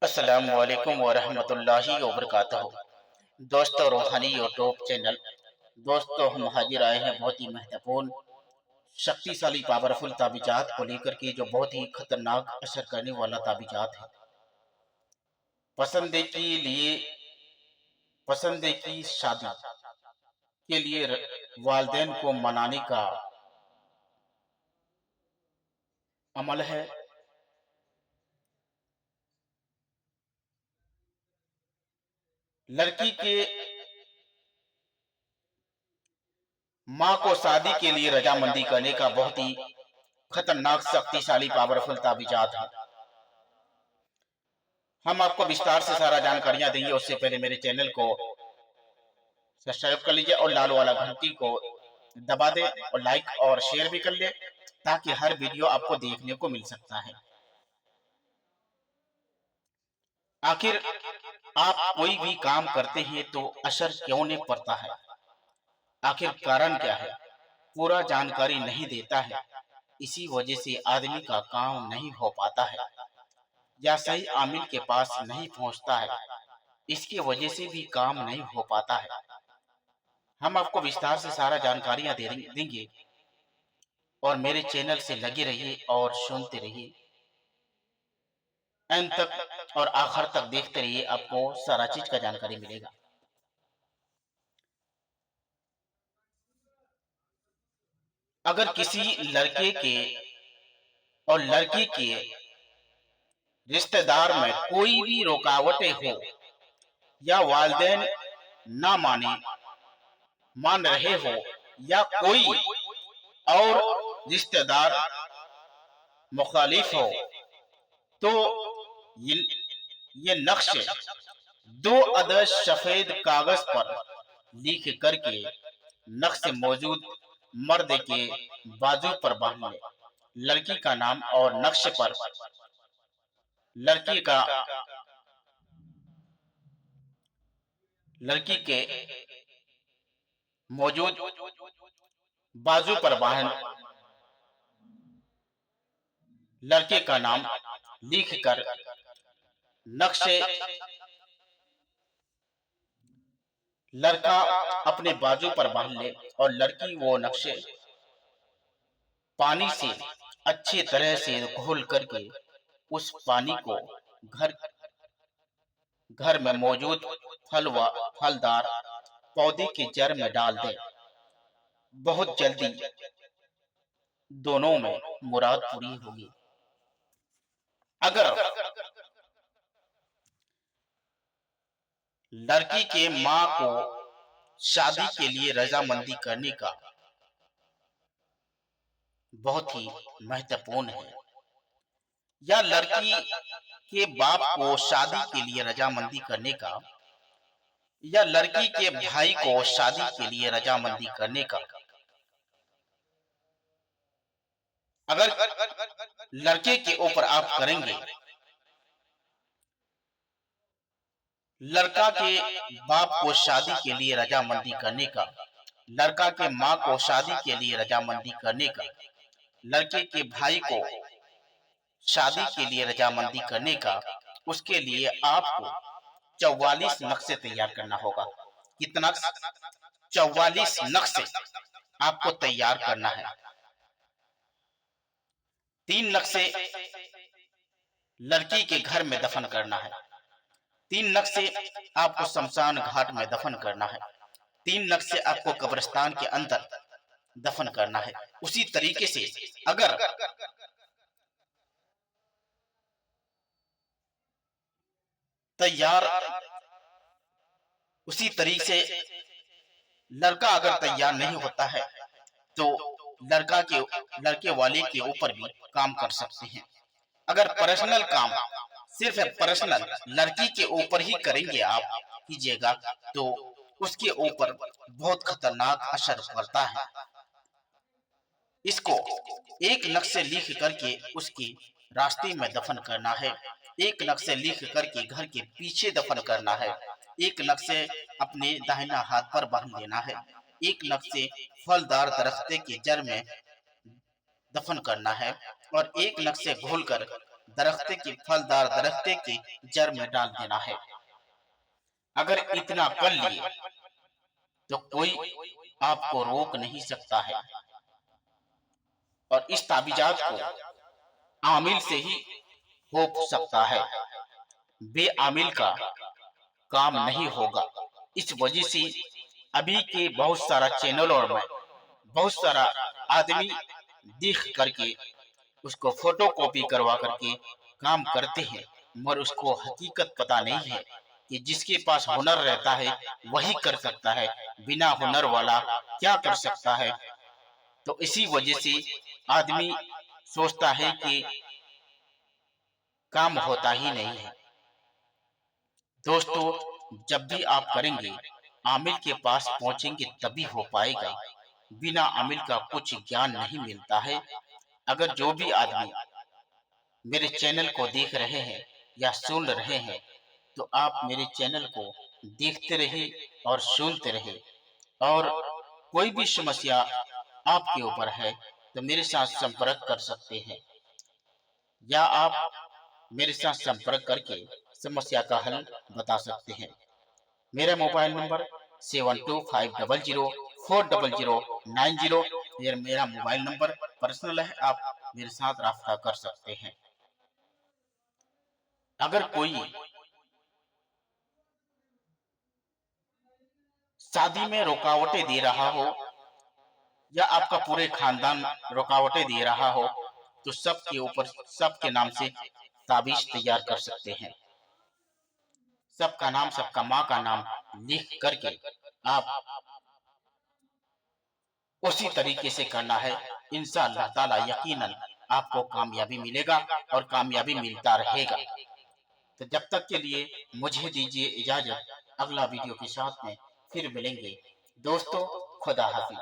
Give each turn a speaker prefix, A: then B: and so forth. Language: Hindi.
A: अस्सलामु अलैकुम वरहमतुल्लाहि वबरकातुहू। दोस्तों, रूहानी यूट्यूब चैनल। दोस्तों, हम हाजिर आए हैं बहुत ही महत्वपूर्ण, शक्तिशाली, पावरफुल ताबीजात को लेकर के, जो बहुत ही खतरनाक असर करने वाला ताबीजात है। पसंदे के लिए पसंदे की शादी के लिए वालदेन को मनाने का अमल है। लड़की के माँ को शादी के लिए रजामंदी करने का बहुत ही खतरनाक, शक्तिशाली, पावरफुल ताबीजात है। हम आपको विस्तार से सारा जानकारियां देंगे। उससे पहले मेरे चैनल को सब्सक्राइब कर लीजिए और लाल वाला घंटी को दबा दें और लाइक और शेयर भी कर ले, ताकि हर वीडियो आपको देखने को मिल सकता है। आखिर आप कोई भी काम करते हैं तो असर क्यों नहीं पड़ता है? आखिर कारण क्या है? पूरा जानकारी नहीं देता है। इसी वजह से आदमी का काम नहीं हो पाता है या सही आमिल के पास नहीं पहुंचता है। इसकी वजह से भी काम नहीं हो पाता है। हम आपको विस्तार से सारा जानकारियां देंगे और मेरे चैनल से लगे रहिए और सुनते रहिए एंड तक, और आखिर तक देखते रहिए। आपको सारा चीज का जानकारी मिलेगा। अगर किसी लड़के के और लड़की के रिश्तेदार में कोई भी रुकावटें हो या वालिदैन ना मान रहे हो, या कोई और रिश्तेदार मुखालिफ हो, तो ये, ये नक्शे दो अदद सफेद कागज पर लिख करके नक्शे मौजूद मर्द के बाजू पर बांध ले। लड़की का नाम और नक्शे पर लड़की का लड़की के मौजूद बाजू पर बांध लड़के का नाम लिख कर नक्शे लड़का अपने बाजू पर बांध ले और लड़की वो नक्शे पानी से अच्छी तरह से घोल करके उस पानी को घर घर में मौजूद फलदार पौधे की जड़ में डाल दे। बहुत जल्दी दोनों में मुराद पूरी होगी। अगर लड़की के माँ को शादी के लिए रजामंदी करने का बहुत ही महत्वपूर्ण है, या लड़की के बाप को शादी के लिए रजामंदी करने का, या लड़की के भाई को शादी के लिए रजामंदी करने का, अगर लड़के के ऊपर आप करेंगे, लड़का के बाप को शादी के लिए रजामंदी करने का, लड़का के माँ को शादी के लिए रजामंदी करने का, लड़के के भाई को शादी के लिए रजामंदी करने का, उसके लिए आपको 44 नक्शे तैयार करना होगा। कितना? 44 नक्शे आपको तैयार करना है। 3 नक्शे लड़की के घर में दफन करना है। 3 नक्शे आपको शमशान घाट में दफन करना है। 3 नक्शे आपको कब्रिस्तान के अंदर दफन करना है। उसी तरीके से अगर तैयार उसी तरीके से लड़का अगर तैयार नहीं होता है तो लड़के वाले के ऊपर भी काम कर सकते हैं। अगर पर्सनल काम सिर्फ पर्सनल लड़की के ऊपर ही करेंगे, आप कीजिएगा, तो उसके ऊपर बहुत खतरनाक असर पड़ता है। इसको एक नक्शे लिख करके उसके रास्ते में दफन करना है। एक नक्शे लिख करके घर के पीछे दफन करना है। एक नक्शे अपने दाहिना हाथ पर बांध लेना है। एक नक्शे फलदार दरख्ते की जड़ में दफन करना है और एक नक्शे घोलकर दरख्ते के फलदार दरख्ते के जड़ में डाल देना है। अगर इतना कर लिए तो कोई आपको रोक नहीं सकता है। और इस ताबीजात को आमिल से ही हो सकता है, बेआमिल का काम नहीं होगा। इस वजह से अभी के बहुत सारा चैनलों में बहुत सारा आदमी देख करके उसको फोटो कॉपी करवा करके काम करते हैं, मगर उसको हकीकत पता नहीं है कि जिसके पास हुनर रहता है वही कर सकता है, बिना हुनर वाला क्या कर सकता है। तो इसी वजह से आदमी सोचता है कि काम होता ही नहीं है। दोस्तों, जब भी आप करेंगे आमिल के पास पहुंचेंगे तभी हो पाएगा, बिना आमिल का कुछ ज्ञान नहीं मिलता है। अगर जो भी आदमी मेरे चैनल को देख रहे हैं या सुन रहे हैं तो आप मेरे चैनल को देखते रहिए और सुनते रहिए। और कोई भी समस्या आपके ऊपर है तो मेरे साथ संपर्क कर सकते हैं, या आप मेरे साथ संपर्क करके समस्या का हल बता सकते हैं। मेरा मोबाइल नंबर 7250040090। ये मेरा मोबाइल नंबर पर्सनल है, आप मेरे साथ राब्ता कर सकते हैं। अगर कोई शादी में रुकावटें दे रहा हो या आपका पूरे खानदान रुकावटें दे रहा हो तो सबके ऊपर सबके नाम से ताबीज तैयार कर सकते हैं। सबका नाम, सबका माँ का नाम लिख करके आप उसी तरीके से करना है। इंशाअल्लाह ताला यकीनन आपको कामयाबी मिलेगा और कामयाबी मिलता रहेगा। तो जब तक के लिए मुझे दीजिए इजाजत, अगला वीडियो के साथ में फिर मिलेंगे। दोस्तों, खुदा हाफिज।